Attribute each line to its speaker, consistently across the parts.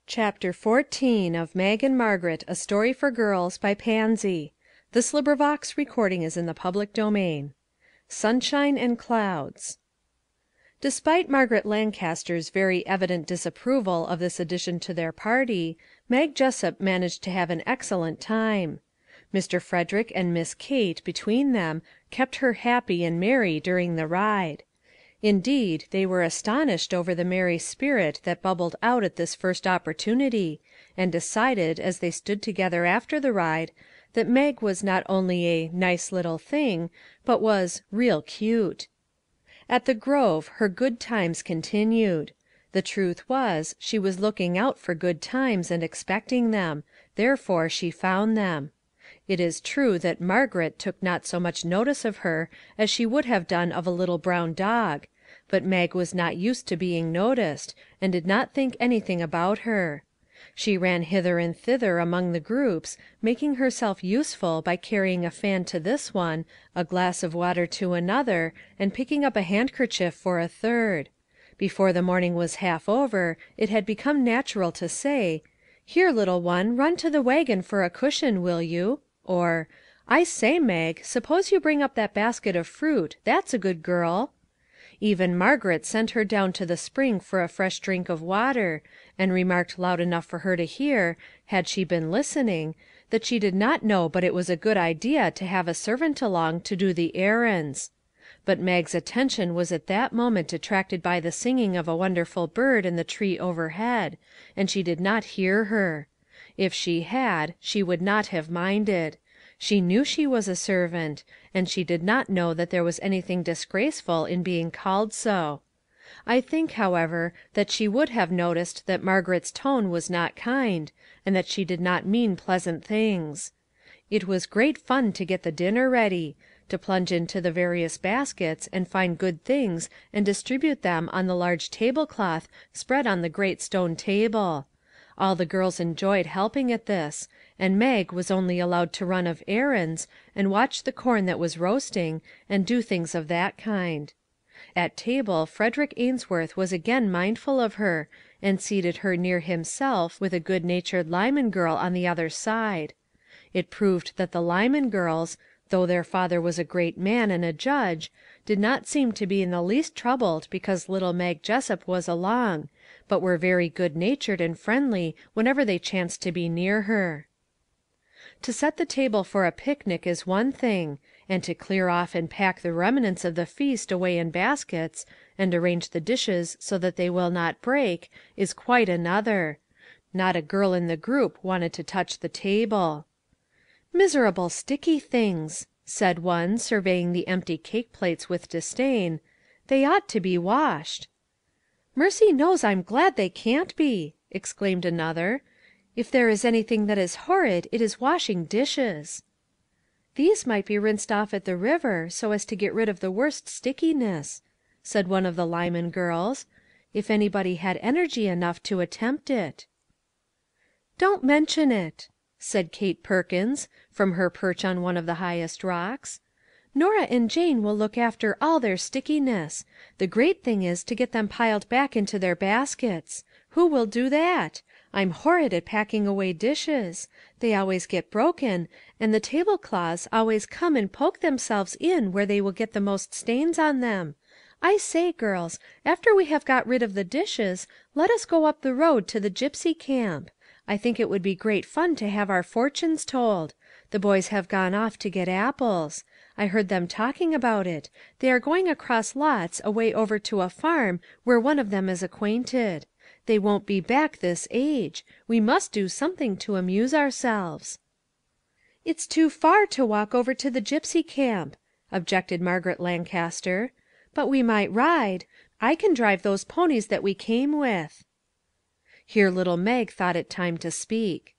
Speaker 1: Chapter 14 of Mag and Margaret, A Story for Girls, by Pansy. Sunshine and Clouds. Despite Margaret Lancaster's very evident disapproval of this addition to their party, Mag Jessup managed to have an excellent time. Mr. Frederick and Miss Kate, between them, kept her happy and merry during the ride. Indeed, they were astonished over the merry spirit that bubbled out at this first opportunity, and decided, as they stood together after the ride, that Mag was not only a "nice little thing," but was "real cute." At the Grove her good times continued. The truth was, she was looking out for good times and expecting them, therefore she found them. It is true that Margaret took not so much notice of her as she would have done of a little brown dog, but Mag was not used to being noticed, and did not think anything about her. She ran hither and thither among the groups, making herself useful by carrying a fan to this one, a glass of water to another, and picking up a handkerchief for a third. Before the morning was half over, it had become natural to say, "Here, little one, run to the wagon for a cushion, will you?" or, "I say, Mag, suppose you bring up that basket of fruit, that's a good girl." Even Margaret sent her down to the spring for a fresh drink of water, and remarked loud enough for her to hear, had she been listening, that she did not know but it was a good idea to have a servant along to do the errands. But Mag's attention was at that moment attracted by the singing of a wonderful bird in the tree overhead, and she did not hear her. If she had, she would not have minded. She knew she was a servant, and she did not know that there was anything disgraceful in being called so. I think, however, that she would have noticed that Margaret's tone was not kind, and that she did not mean pleasant things. It was great fun to get the dinner ready, to plunge into the various baskets and find good things and distribute them on the large tablecloth spread on the great stone table. All the girls enjoyed helping at this, and Mag was only allowed to run of errands, and watch the corn that was roasting, and do things of that kind. At table Frederick Ainsworth was again mindful of her, and seated her near himself with a good natured Lyman girl on the other side. It proved that the Lyman girls, though their father was a great man and a judge, did not seem to be in the least troubled because little Mag Jessup was along, but were very good natured and friendly whenever they chanced to be near her. To set the table for a picnic is one thing, and to clear off and pack the remnants of the feast away in baskets, and arrange the dishes so that they will not break, is quite another. Not a girl in the group wanted to touch the table. "Miserable sticky things!" said one, surveying the empty cake plates with disdain. "They ought to be washed." "Mercy knows I'm glad they can't be!" exclaimed another. "If there is anything that is horrid, it is washing dishes." "These might be rinsed off at the river, so as to get rid of the worst stickiness," said one of the Lyman girls, "if anybody had energy enough to attempt it." "Don't mention it," said Kate Perkins, from her perch on one of the highest rocks. "Norah and Jane will look after all their stickiness. The great thing is to get them piled back into their baskets. Who will do that? I'm horrid at packing away dishes. They always get broken, and the tablecloths always come and poke themselves in where they will get the most stains on them. I say, girls, after we have got rid of the dishes, let us go up the road to the gypsy camp. I think it would be great fun to have our fortunes told. The boys have gone off to get apples. I heard them talking about it. They are going across lots away over to a farm where one of them is acquainted. They won't be back this age. We must do something to amuse ourselves." "It's too far to walk over to the gypsy camp," objected Margaret Lancaster. "But we might ride. I can drive those ponies that we came with." Here little Mag thought it time to speak.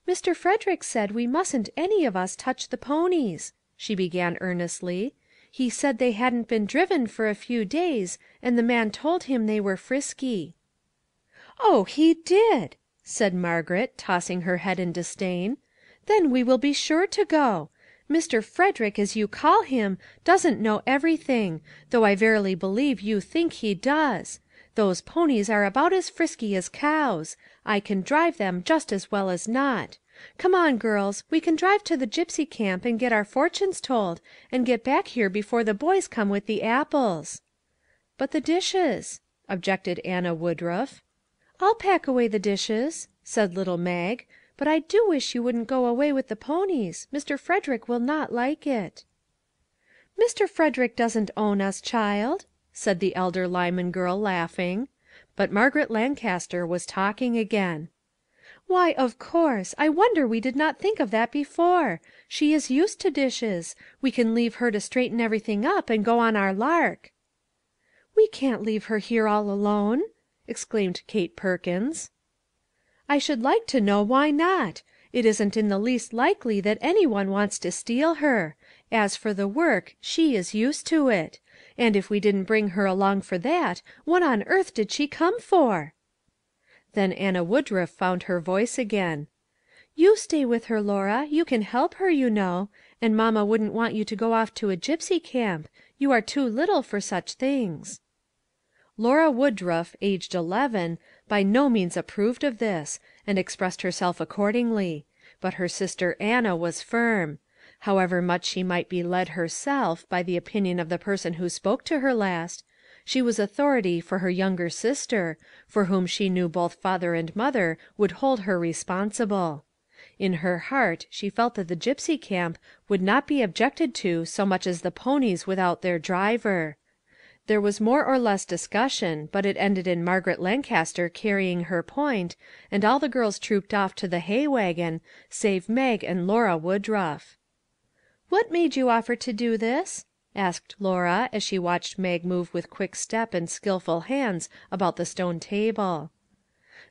Speaker 1: "Mr. Frederick said we mustn't any of us touch the ponies," she began earnestly. "He said they hadn't been driven for a few days, and the man told him they were frisky." "Oh, he did!" said Margaret, tossing her head in disdain. "Then we will be sure to go. Mr. Frederick, as you call him, doesn't know everything, though I verily believe you think he does. Those ponies are about as frisky as cows. I can drive them just as well as not. Come on, girls, we can drive to the gypsy camp and get our fortunes told, and get back here before the boys come with the apples." "But the dishes," objected Anna Woodruff. "I'll pack away the dishes," said little Mag, "but I do wish you wouldn't go away with the ponies. Mr. Frederick will not like it." "Mr. Frederick doesn't own us, child," said the elder Lyman girl, laughing. But Margaret Lancaster was talking again. "Why, of course! I wonder we did not think of that before. She is used to dishes. We can leave her to straighten everything up and go on our lark." "We can't leave her here all alone," exclaimed Kate Perkins. "I should like to know why not? It isn't in the least likely that any one wants to steal her. As for the work, she is used to it. And if we didn't bring her along for that, what on earth did she come for?" Then Anna Woodruff found her voice again. "You stay with her, Lora. You can help her, you know. And mamma wouldn't want you to go off to a gypsy camp. You are too little for such things." Lora Woodruff, aged 11, by no means approved of this, and expressed herself accordingly; but her sister Anna was firm. However much she might be led herself by the opinion of the person who spoke to her last, she was authority for her younger sister, for whom she knew both father and mother would hold her responsible. In her heart she felt that the gypsy camp would not be objected to so much as the ponies without their driver. There was more or less discussion, but it ended in Margaret Lancaster carrying her point, and all the girls trooped off to the hay wagon, save Mag and Lora Woodruff. "What made you offer to do this?" asked Lora, as she watched Mag move with quick step and skillful hands about the stone table.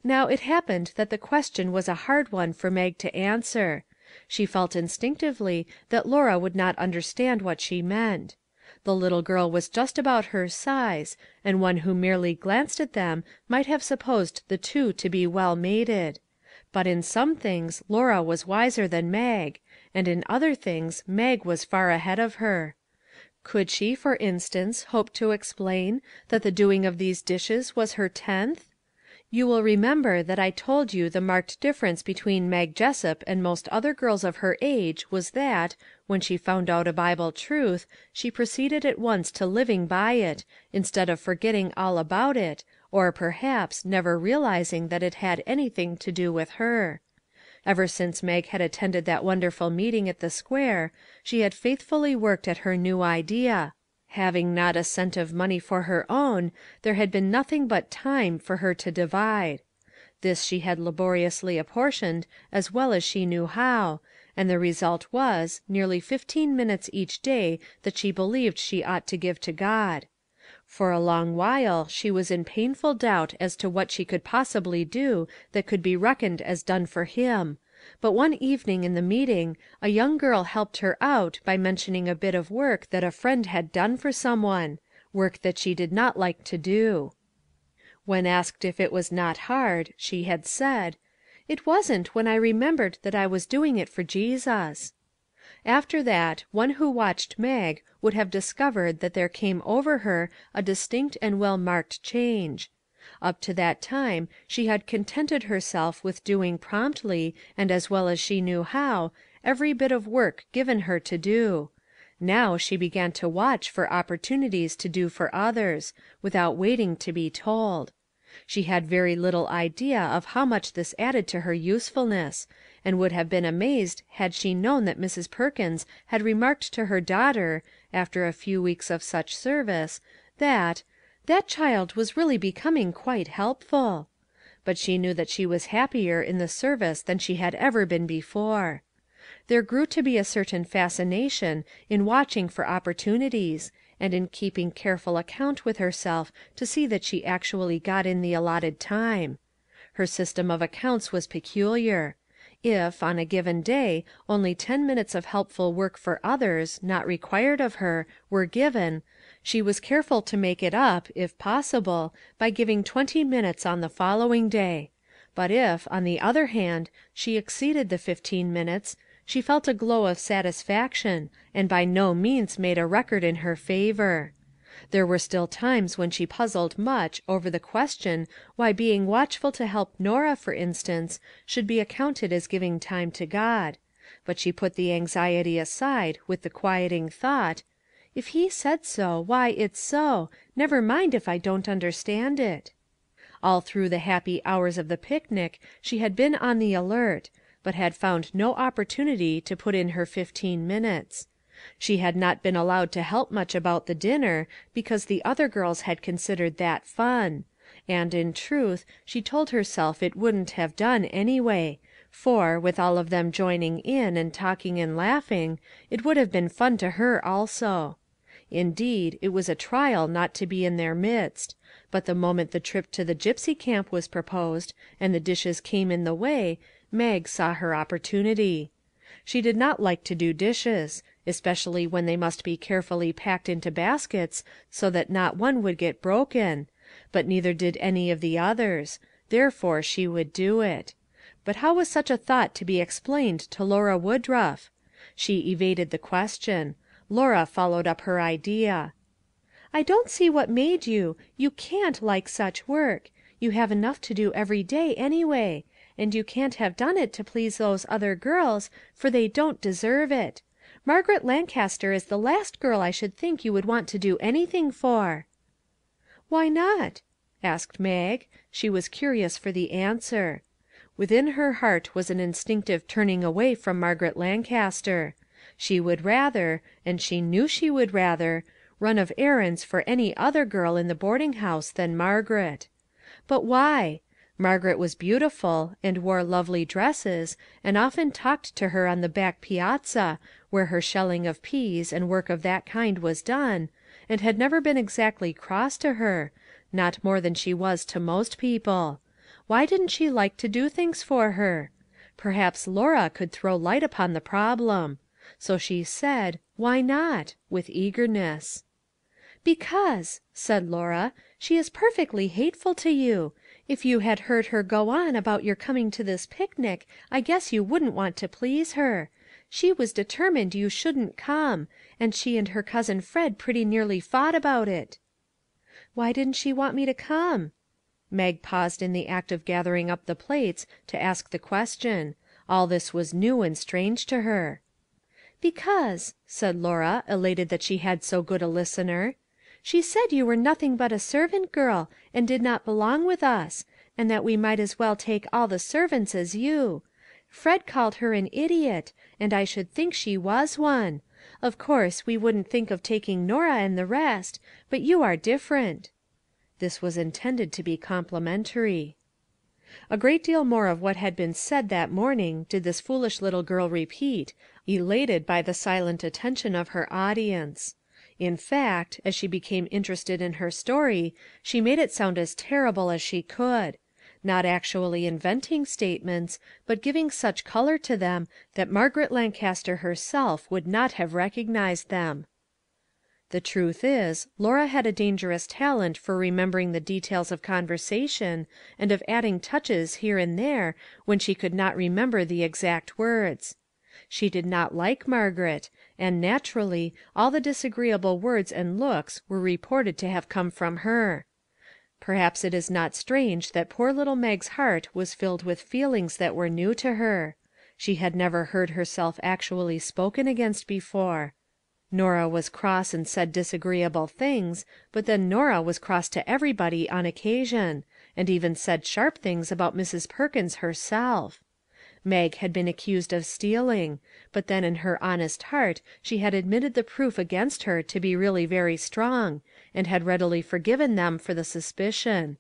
Speaker 1: Now it happened that the question was a hard one for Mag to answer. She felt instinctively that Lora would not understand what she meant. The little girl was just about her size, and one who merely glanced at them might have supposed the two to be well mated. But in some things Lora was wiser than Mag, and in other things Mag was far ahead of her. Could she, for instance, hope to explain that the doing of these dishes was her 10th? You will remember that I told you the marked difference between Mag Jessup and most other girls of her age was that, when she found out a Bible truth, she proceeded at once to living by it, instead of forgetting all about it, or, perhaps, never realizing that it had anything to do with her. Ever since Mag had attended that wonderful meeting at the Square, she had faithfully worked at her new idea. Having not a cent of money for her own, there had been nothing but time for her to divide. This she had laboriously apportioned as well as she knew how, and the result was, nearly 15 minutes each day that she believed she ought to give to God. For a long while she was in painful doubt as to what she could possibly do that could be reckoned as done for Him, but one evening in the meeting a young girl helped her out by mentioning a bit of work that a friend had done for some one, work that she did not like to do. When asked if it was not hard, she had said, "It wasn't when I remembered that I was doing it for Jesus." After that, one who watched Mag would have discovered that there came over her a distinct and well marked change. Up to that time she had contented herself with doing promptly, and as well as she knew how, every bit of work given her to do. Now she began to watch for opportunities to do for others, without waiting to be told. She had very little idea of how much this added to her usefulness, and would have been amazed had she known that Mrs. Perkins had remarked to her daughter, after a few weeks of such service, that "that child was really becoming quite helpful." But she knew that she was happier in the service than she had ever been before. There grew to be a certain fascination in watching for opportunities, and in keeping careful account with herself to see that she actually got in the allotted time. Her system of accounts was peculiar. If, on a given day, only 10 minutes of helpful work for others, not required of her, were given, she was careful to make it up, if possible, by giving 20 minutes on the following day; but if, on the other hand, she exceeded the 15 minutes, she felt a glow of satisfaction, and by no means made a record in her favor. There were still times when she puzzled much over the question why being watchful to help Norah, for instance, should be accounted as giving time to God; but she put the anxiety aside with the quieting thought, "If he said so, why, it's so; never mind if I don't understand it." All through the happy hours of the picnic she had been on the alert, but had found no opportunity to put in her 15 minutes. She had not been allowed to help much about the dinner, because the other girls had considered that fun; and, in truth, she told herself it wouldn't have done, anyway, for, with all of them joining in, and talking and laughing, it would have been fun to her also. Indeed, it was a trial not to be in their midst; but the moment the trip to the gypsy camp was proposed, and the dishes came in the way, Mag saw her opportunity. She did not like to do dishes, especially when they must be carefully packed into baskets so that not one would get broken, but neither did any of the others; therefore she would do it. But how was such a thought to be explained to Lora Woodruff? She evaded the question. Lora followed up her idea. "I don't see what made you; you can't like such work; you have enough to do every day, anyway; and you can't have done it to please those other girls, for they don't deserve it. Margaret Lancaster is the last girl I should think you would want to do anything for." "Why not?" asked Mag. She was curious for the answer. Within her heart was an instinctive turning away from Margaret Lancaster. She would rather, and she knew she would rather, run of errands for any other girl in the boarding house than Margaret. But why? Margaret was beautiful, and wore lovely dresses, and often talked to her on the back piazza, where her shelling of peas and work of that kind was done, and had never been exactly cross to her, not more than she was to most people. Why didn't she like to do things for her? Perhaps Lora could throw light upon the problem. So she said, "Why not?" with eagerness. "Because," said Lora, "she is perfectly hateful to you. If you had heard her go on about your coming to this picnic, I guess you wouldn't want to please her. She was determined you shouldn't come, and she and her cousin Fred pretty nearly fought about it." "Why didn't she want me to come?" Mag paused in the act of gathering up the plates to ask the question. All this was new and strange to her. "Because," said Lora, elated that she had so good a listener, "she said you were nothing but a servant girl, and did not belong with us, and that we might as well take all the servants as you. Fred called her an idiot, and I should think she was one. Of course, we wouldn't think of taking Norah and the rest, but you are different." This was intended to be complimentary. A great deal more of what had been said that morning did this foolish little girl repeat, elated by the silent attention of her audience. In fact, as she became interested in her story, she made it sound as terrible as she could; not actually inventing statements, but giving such color to them that Margaret Lancaster herself would not have recognized them. The truth is, Lora had a dangerous talent for remembering the details of conversation, and of adding touches here and there when she could not remember the exact words. She did not like Margaret, and naturally, all the disagreeable words and looks were reported to have come from her. Perhaps it is not strange that poor little Mag's heart was filled with feelings that were new to her. She had never heard herself actually spoken against before. Norah was cross and said disagreeable things, but then Norah was cross to everybody on occasion, and even said sharp things about Mrs. Perkins herself. Mag had been accused of stealing, but then in her honest heart she had admitted the proof against her to be really very strong, and had readily forgiven them for the suspicion.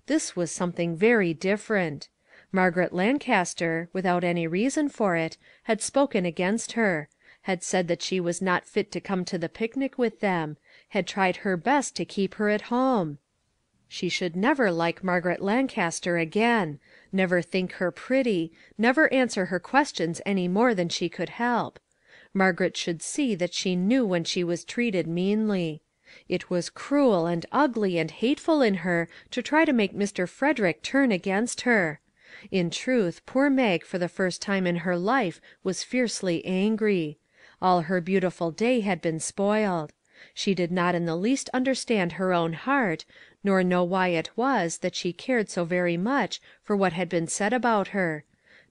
Speaker 1: This was something very different. Margaret Lancaster, without any reason for it, had spoken against her; had said that she was not fit to come to the picnic with them; had tried her best to keep her at home. She should never like Margaret Lancaster again; never think her pretty; never answer her questions any more than she could help. Margaret should see that she knew when she was treated meanly. It was cruel and ugly and hateful in her to try to make Mr. Frederick turn against her. In truth, poor Mag for the first time in her life was fiercely angry. All her beautiful day had been spoiled. She did not in the least understand her own heart, nor know why it was that she cared so very much for what had been said about her;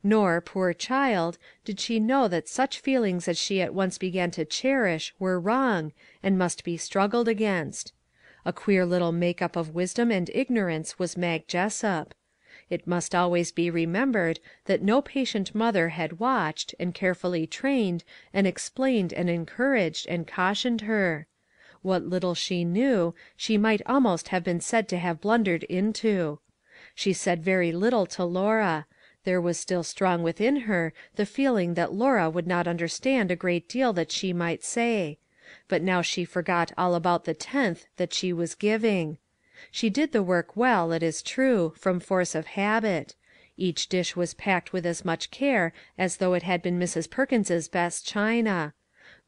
Speaker 1: nor, poor child, did she know that such feelings as she at once began to cherish were wrong, and must be struggled against. A queer little make up of wisdom and ignorance was Mag Jessup. It must always be remembered that no patient mother had watched, and carefully trained, and explained and encouraged, and cautioned her. What little she knew, she might almost have been said to have blundered into. She said very little to Lora; there was still strong within her the feeling that Lora would not understand a great deal that she might say; but now she forgot all about the tenth that she was giving. She did the work well, it is true, from force of habit; each dish was packed with as much care as though it had been Mrs. Perkins's best china;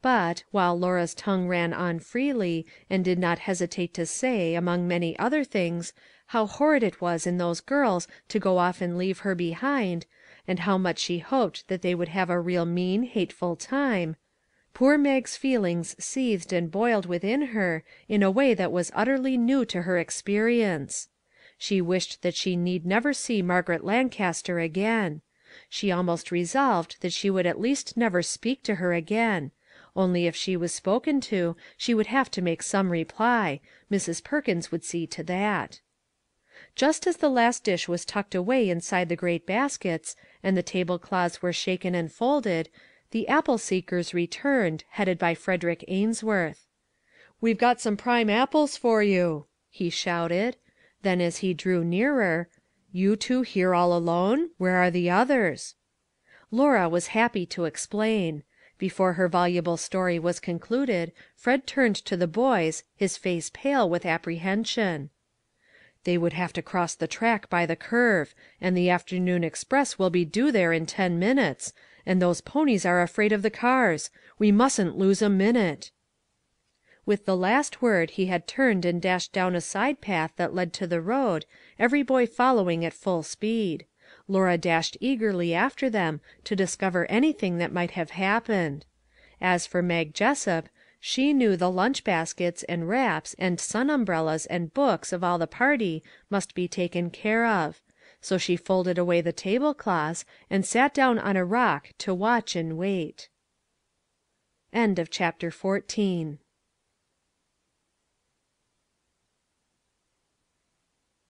Speaker 1: but, while Lora's tongue ran on freely, and did not hesitate to say, among many other things, how horrid it was in those girls to go off and leave her behind, and how much she hoped that they would have a real mean, hateful time, poor Mag's feelings seethed and boiled within her in a way that was utterly new to her experience. She wished that she need never see Margaret Lancaster again. She almost resolved that she would at least never speak to her again; only if she was spoken to, she would have to make some reply; Mrs. Perkins would see to that. Just as the last dish was tucked away inside the great baskets, and the table cloths were shaken and folded, the apple seekers returned, headed by Frederick Ainsworth. "We've got some prime apples for you," he shouted. Then as he drew nearer, "You two here all alone? Where are the others?" Lora was happy to explain. Before her voluble story was concluded, Fred turned to the boys, his face pale with apprehension. "They would have to cross the track by the curve, and the afternoon express will be due there in 10 minutes, and those ponies are afraid of the cars. We mustn't lose a minute." With the last word he had turned and dashed down a side path that led to the road, every boy following at full speed. Lora dashed eagerly after them to discover anything that might have happened. As for Mag Jessup, she knew the lunch baskets and wraps and sun umbrellas and books of all the party must be taken care of; so she folded away the tablecloths, and sat down on a rock to watch and wait. CHAPTER 15